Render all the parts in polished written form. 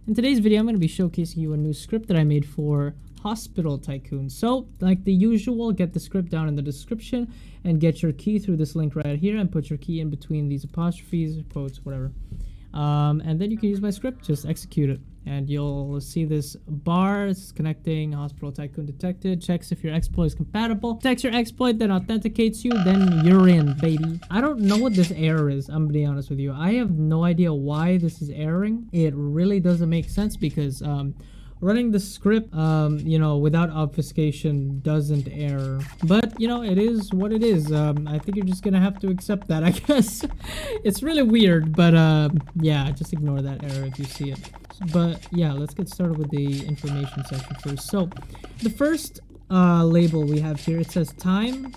In today's video, I'm going to be showcasing you a new script that I made for Hospital Tycoon. So, like the usual, get the script down in the description and get your key through this link right here and put your key in between these apostrophes, quotes, whatever. And then you can use my script, just execute it. And you'll see this bar, it's connecting Hospital Tycoon detected, checks if your exploit is compatible, detects your exploit, then authenticates you, then you're in, baby. I don't know what this error is, I'm gonna be honest with you. I have no idea why this is erroring. It really doesn't make sense because running the script, you know, without obfuscation doesn't error. But, you know, it is what it is. I think you're just gonna have to accept that, I guess. It's really weird, but yeah, just ignore that error if you see it. But yeah, let's get started with the information section first. So, the first label we have here, it says time,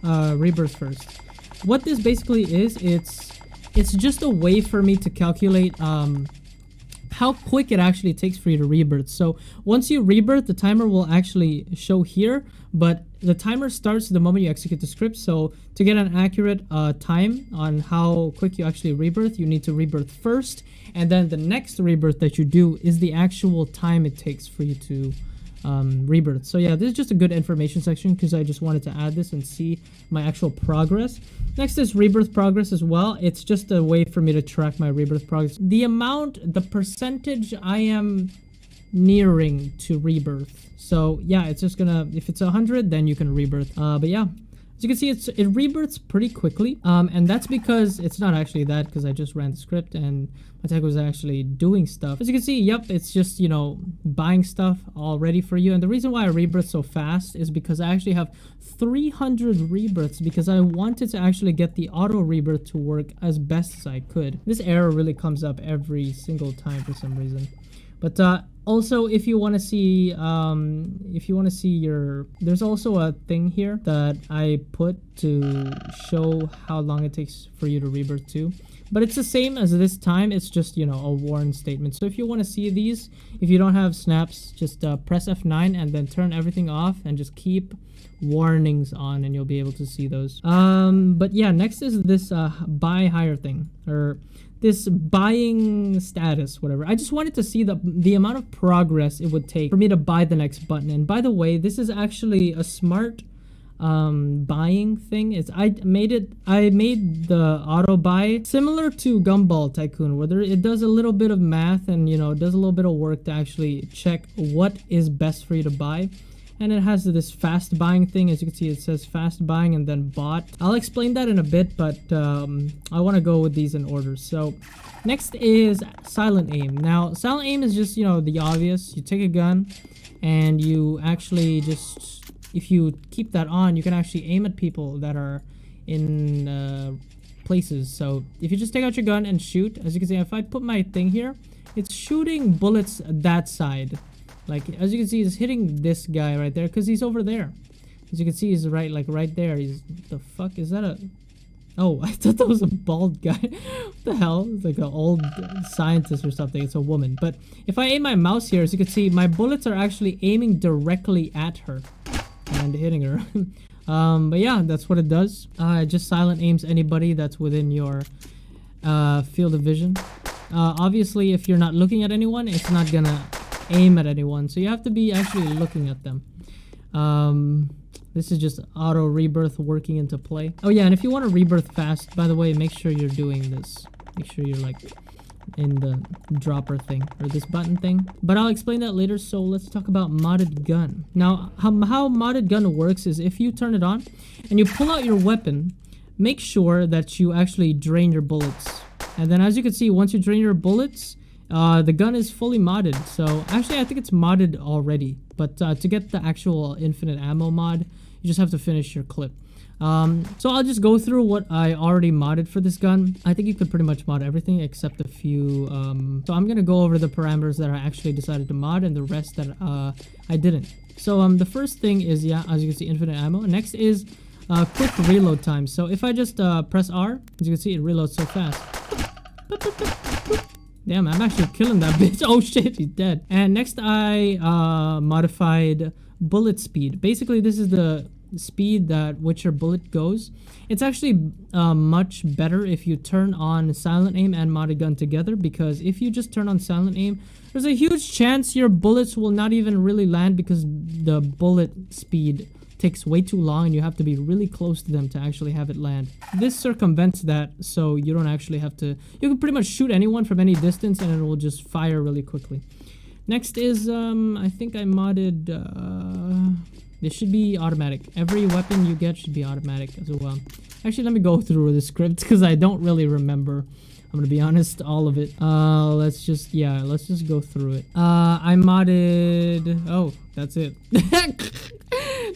rebirth first. What this basically is, it's just a way for me to calculate how quick it actually takes for you to rebirth. So once you rebirth, the timer will actually show here, but the timer starts the moment you execute the script. So to get an accurate time on how quick you actually rebirth, you need to rebirth first, and then the next rebirth that you do is the actual time it takes for you to rebirth. So yeah, this is just a good information section because I just wanted to add this and see my actual progress. Next is rebirth progress as well. It's just a way for me to track my rebirth progress. The percentage I am nearing to rebirth. So yeah, it's just gonna, if it's 100, then you can rebirth. But yeah, as you can see, it rebirths pretty quickly. And that's because it's not actually that, because I just ran the script and my tech was actually doing stuff. As you can see, yep, it's just, you know, buying stuff all ready for you. And the reason why I rebirth so fast is because I actually have 300 rebirths because I wanted to actually get the auto rebirth to work as best as I could. This error really comes up every single time for some reason. But also, if you want to see, there's also a thing here that I put to show how long it takes for you to rebirth too. But it's the same as this time, it's just, you know, a warn statement. So if you want to see these, if you don't have snaps, just press F9 and then turn everything off and just keep warnings on and you'll be able to see those. But yeah, next is this buy higher thing, or this buying status, whatever. I just wanted to see the amount of progress it would take for me to buy the next button. And by the way, this is actually a smart buying thing. I made the auto buy similar to Gumball Tycoon, where it does a little bit of math and, you know, it does a little bit of work to actually check what is best for you to buy. And it has this fast buying thing. As you can see, it says fast buying and then bot. I'll explain that in a bit, but I want to go with these in order. So next is silent aim. Now, silent aim is just, you know, the obvious. You take a gun and you actually just, if you keep that on, you can actually aim at people that are in places. So if you just take out your gun and shoot, as you can see, if I put my thing here, it's shooting bullets that side. Like, as you can see, it's hitting this guy right there because he's over there. As you can see, he's right there. He's, the fuck is that? Oh, I thought that was a bald guy. What the hell? It's like an old scientist or something. It's a woman. But if I aim my mouse here, as you can see, my bullets are actually aiming directly at her and hitting her. But yeah, that's what it does. It just silent aims anybody that's within your field of vision. Obviously, if you're not looking at anyone, it's not gonna aim at anyone, so you have to be actually looking at them. This is just auto rebirth working into play. Oh yeah, and if you want to rebirth fast, by the way, make sure you're doing this. Make sure you're like in the dropper thing, or this button thing. But I'll explain that later, so let's talk about modded gun. Now, how modded gun works is if you turn it on and you pull out your weapon, make sure that you actually drain your bullets. And then as you can see, once you drain your bullets, the gun is fully modded. So actually I think it's modded already, but to get the actual infinite ammo mod, you just have to finish your clip. So I'll just go through what I already modded for this gun. I think you could pretty much mod everything except a few. So I'm gonna go over the parameters that I actually decided to mod and the rest that I didn't. So the first thing is, yeah, as you can see, infinite ammo. Next is quick reload time. So if I just press R, as you can see, it reloads so fast. Damn, I'm actually killing that bitch. Oh shit, he's dead. And next I modified bullet speed. Basically, this is the speed that which your bullet goes. It's actually much better if you turn on silent aim and modded gun together, because if you just turn on silent aim, there's a huge chance your bullets will not even really land because the bullet speed takes way too long and you have to be really close to them to actually have it land. This circumvents that, so you don't actually have to... You can pretty much shoot anyone from any distance and it will just fire really quickly. Next is, I think I modded... this should be automatic. Every weapon you get should be automatic as well. Actually, let me go through the script because I don't really remember. I'm gonna be honest, all of it. Let's just go through it. I modded... Oh, that's it.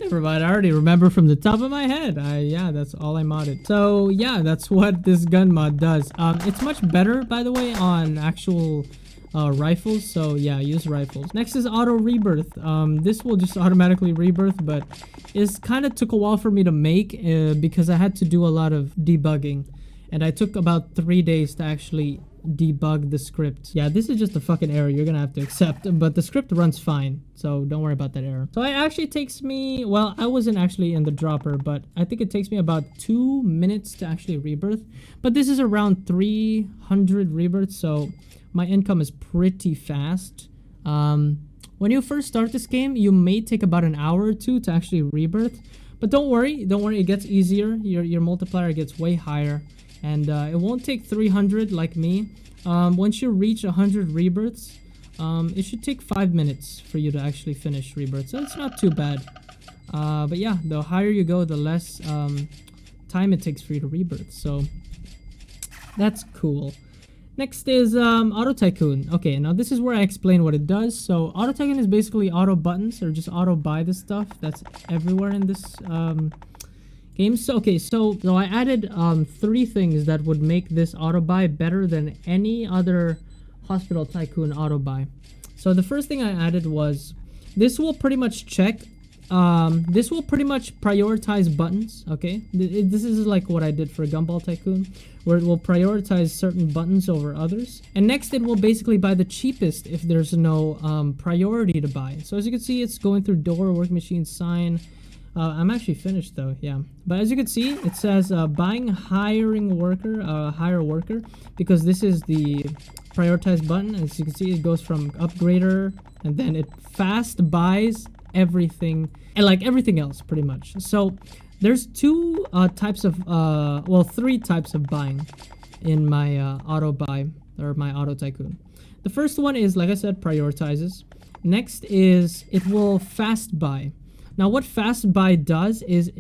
Never mind, I already remember from the top of my head. Yeah, that's all I modded. So yeah, that's what this gun mod does. It's much better, by the way, on actual rifles. So yeah, use rifles. Next is auto rebirth. This will just automatically rebirth, but it kind of took a while for me to make because I had to do a lot of debugging. And I took about 3 days to actually debug the script. Yeah, this is just a fucking error you're gonna have to accept, but the script runs fine, so don't worry about that error. So it actually takes me, well, I wasn't actually in the dropper, but I think it takes me about 2 minutes to actually rebirth. But this is around 300 rebirths, so my income is pretty fast. When you first start this game, you may take about an hour or two to actually rebirth, but don't worry, it gets easier. Your multiplier gets way higher. And it won't take 300 like me. Once you reach 100 rebirths, it should take 5 minutes for you to actually finish rebirth. So it's not too bad. But yeah, the higher you go, the less time it takes for you to rebirth. So that's cool. Next is Auto Tycoon. Okay, now this is where I explain what it does. So Auto Tycoon is basically auto buttons, or just auto buy this stuff that's everywhere in this game. So okay, so I added 3 things that would make this auto buy better than any other Hospital Tycoon auto buy. So the first thing I added was this will pretty much check. This will pretty much prioritize buttons. Okay, this is like what I did for Gumball Tycoon, where it will prioritize certain buttons over others. And next, it will basically buy the cheapest if there's no priority to buy. So as you can see, it's going through door, work machine, sign. I'm actually finished though, yeah. But as you can see, it says buying hiring worker, hire worker, because this is the prioritized button. As you can see, it goes from upgrader, and then it fast buys everything, and like everything else pretty much. So there's 2 types of, well, 3 types of buying in my auto buy, or my Auto Tycoon. The first one is, like I said, prioritizes. Next is it will fast buy. Now what fast buy does is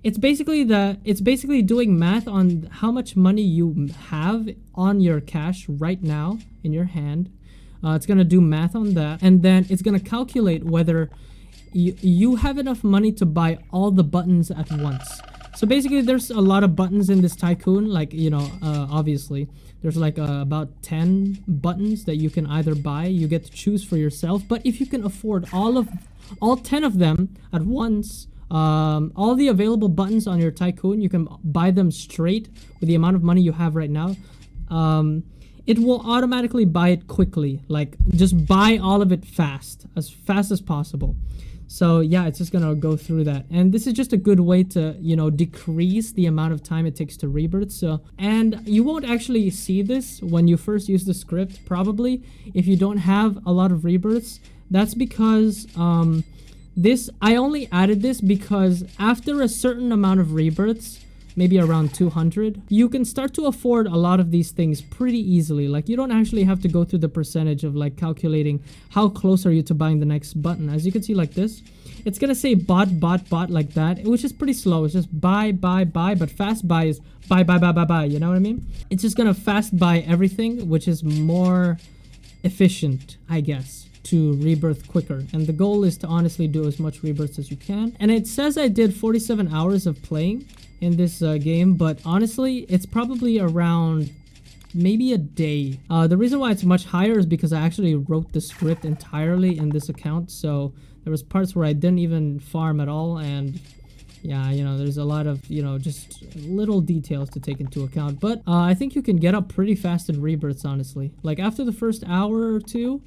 it's basically doing math on how much money you have on your cash right now in your hand. It's gonna do math on that, and then it's gonna calculate whether you have enough money to buy all the buttons at once. So basically there's a lot of buttons in this Tycoon, like, you know, obviously there's like about 10 buttons that you can either buy. You get to choose for yourself, but if you can afford all 10 of them at once, all the available buttons on your Tycoon, you can buy them straight with the amount of money you have right now. It will automatically buy it quickly, like just buy all of it fast as possible. So yeah, it's just gonna go through that, and this is just a good way to, you know, decrease the amount of time it takes to rebirth. So, and you won't actually see this when you first use the script, probably, if you don't have a lot of rebirths. That's because I only added this because after a certain amount of rebirths, maybe around 200, you can start to afford a lot of these things pretty easily. Like, you don't actually have to go through the percentage of like calculating how close are you to buying the next button. As you can see, like this, it's gonna say bot like that, which is pretty slow. It's just buy, but fast buy is buy, you know what I mean? It's just gonna fast buy everything, which is more efficient, I guess, to rebirth quicker. And the goal is to honestly do as much rebirths as you can. And it says I did 47 hours of playing in this game, but honestly, it's probably around maybe a day. The reason why it's much higher is because I actually wrote the script entirely in this account, so there was parts where I didn't even farm at all, and yeah, you know, there's a lot of, you know, just little details to take into account. But I think you can get up pretty fast in rebirths, honestly. Like, after the first hour or two,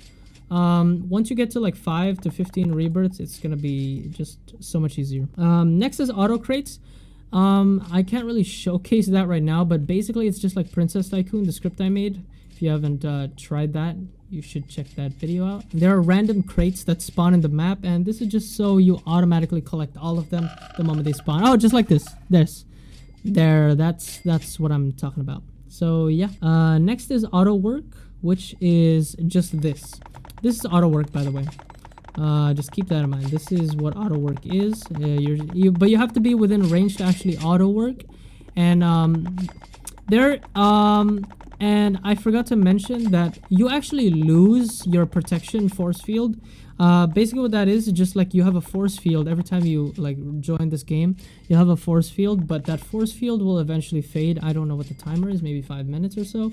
once you get to like 5 to 15 rebirths, it's gonna be just so much easier. Next is auto crates. I can't really showcase that right now, but basically it's just like Princess Tycoon, the script I made. If you haven't tried that, you should check that video out. There are random crates that spawn in the map, and this is just so you automatically collect all of them the moment they spawn. Oh, just like this. That's what I'm talking about. So yeah, next is auto work, which is just this. This is auto work, by the way. Just keep that in mind. This is what auto work is. But you have to be within range to actually auto work. And and I forgot to mention that you actually lose your protection force field. Basically what that is just like you have a force field every time you like join this game. You have a force field, but that force field will eventually fade. I don't know what the timer is, maybe 5 minutes or so.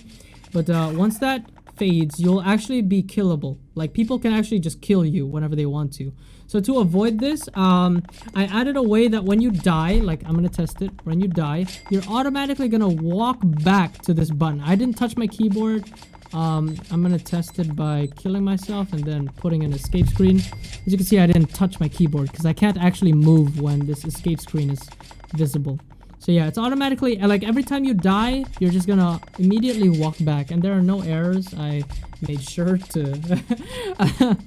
But once that fades, you'll actually be killable. Like people can actually just kill you whenever they want to. So to avoid this, I added a way that when you die, like I'm gonna test it, when you die, you're automatically gonna walk back to this button. I didn't touch my keyboard. I'm gonna test it by killing myself and then putting an escape screen. As you can see, I didn't touch my keyboard because I can't actually move when this escape screen is visible. So yeah, it's automatically, like every time you die, you're just gonna immediately walk back, and there are no errors. I made sure to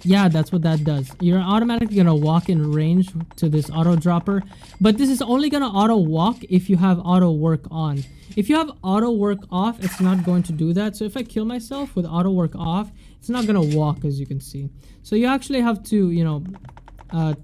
yeah, that's what that does. You're automatically gonna walk in range to this auto dropper, but this is only gonna auto walk if you have auto work on. If you have auto work off, it's not going to do that. So if I kill myself with auto work off, it's not gonna walk, as you can see. So you actually have to, you know,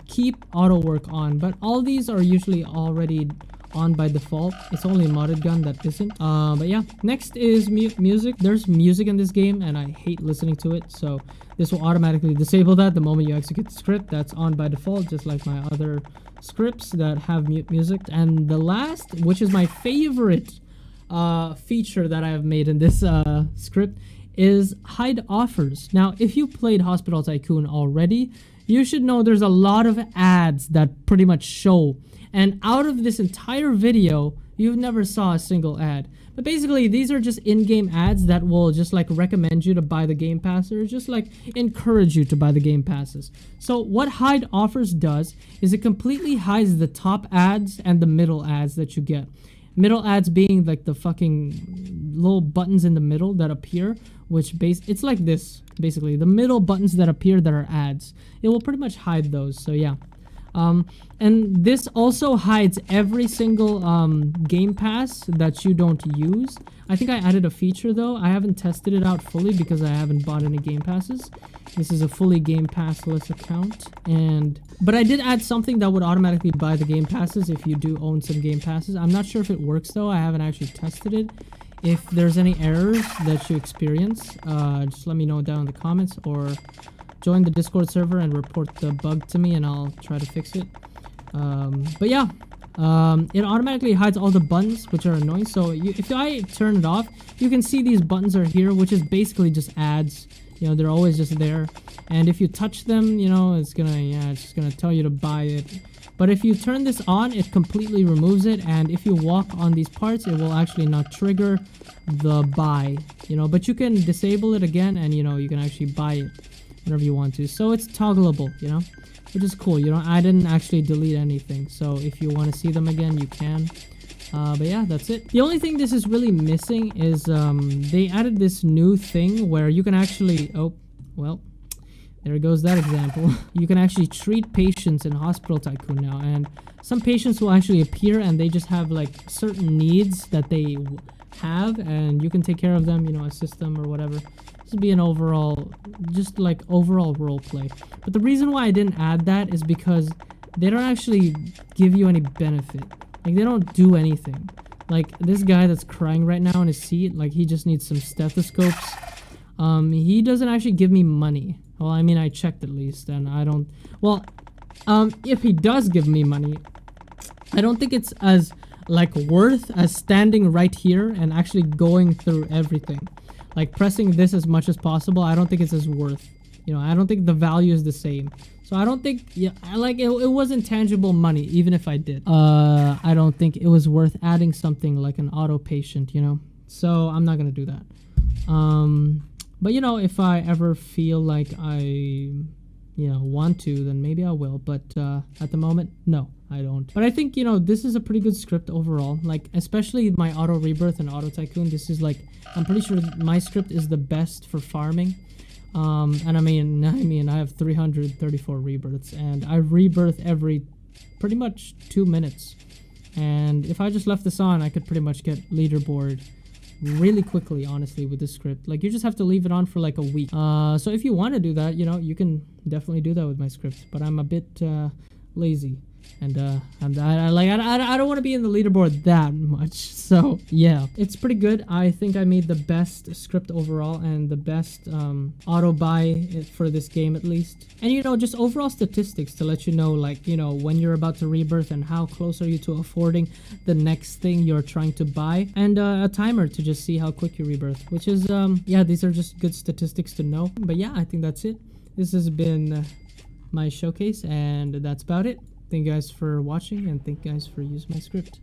keep auto work on, but all these are usually already on by default. It's only modded gun that isn't. But yeah, next is music. There's music in this game and I hate listening to it, so this will automatically disable that the moment you execute the script. That's on by default, just like my other scripts that have music. And the last, which is my favorite feature that I have made in this script, is hide offers. Now if you played Hospital Tycoon already, you should know there's a lot of ads that pretty much show. And out of this entire video, you never saw a single ad. But basically, these are just in-game ads that will just like recommend you to buy the game pass, or just like encourage you to buy the game passes. So what hide offers does is it completely hides the top ads and the middle ads that you get. Middle ads being like the fucking little buttons in the middle that appear, which it's like this, basically. The middle buttons that appear that are ads. It will pretty much hide those, so yeah. And this also hides every single game pass that you don't use. I think I added a feature though. I haven't tested it out fully because I haven't bought any game passes. This is a fully game passless account, but I did add something that would automatically buy the game passes if you do own some game passes. I'm not sure if it works though. I haven't actually tested it. If there's any errors that you experience, just let me know down in the comments, or join the Discord server and report the bug to me and I'll try to fix it. But yeah, it automatically hides all the buttons, which are annoying. So if I turn it off, you can see these buttons are here, which is basically just ads. You know, they're always just there. And if you touch them, you know, it's just gonna tell you to buy it. But if you turn this on, it completely removes it. And if you walk on these parts, it will actually not trigger the buy, you know, but you can disable it again and, you know, you can actually buy it whenever you want to. So it's toggleable, you know, which is cool. You know, I didn't actually delete anything, so if you want to see them again, you can. But yeah, that's it. The only thing this is really missing is they added this new thing where you can actually, oh well, there goes that example. You can actually treat patients in Hospital Tycoon now, and some patients will actually appear and they just have like certain needs that they have, and you can take care of them, you know, assist them or whatever. This would be an overall, just like overall role play. But the reason why I didn't add that is because they don't actually give you any benefit. Like, they don't do anything. Like, this guy that's crying right now in his seat, like, he just needs some stethoscopes. He doesn't actually give me money. Well, I mean, I checked at least, and I don't... Well, if he does give me money, I don't think it's as, like, worth as standing right here and actually going through everything. Like, pressing this as much as possible, I don't think it's as worth. You know, I don't think the value is the same. So I don't think, yeah, like, it wasn't tangible money, even if I did. I don't think it was worth adding something like an auto patient, you know? So I'm not gonna do that. But, you know, if I ever feel like I, you know, want to, then maybe I will. But at the moment, no, I don't. But I think, you know, this is a pretty good script overall. Like, especially my auto rebirth and auto tycoon. This is like, I'm pretty sure my script is the best for farming. And I mean, I have 334 rebirths, and I rebirth every pretty much 2 minutes. And if I just left this on, I could pretty much get leaderboard really quickly, honestly, with this script. Like, you just have to leave it on for like a week. So if you want to do that, you know, you can definitely do that with my script. But I'm a bit lazy. And I don't want to be in the leaderboard that much. So yeah, it's pretty good. I think I made the best script overall and the best auto buy for this game, at least. And you know, just overall statistics to let you know, like, you know, when you're about to rebirth and how close are you to affording the next thing you're trying to buy, and a timer to just see how quick you rebirth, which is yeah, these are just good statistics to know. But yeah, I think that's it. This has been my showcase, and that's about it. Thank you guys for watching, and thank you guys for using my script.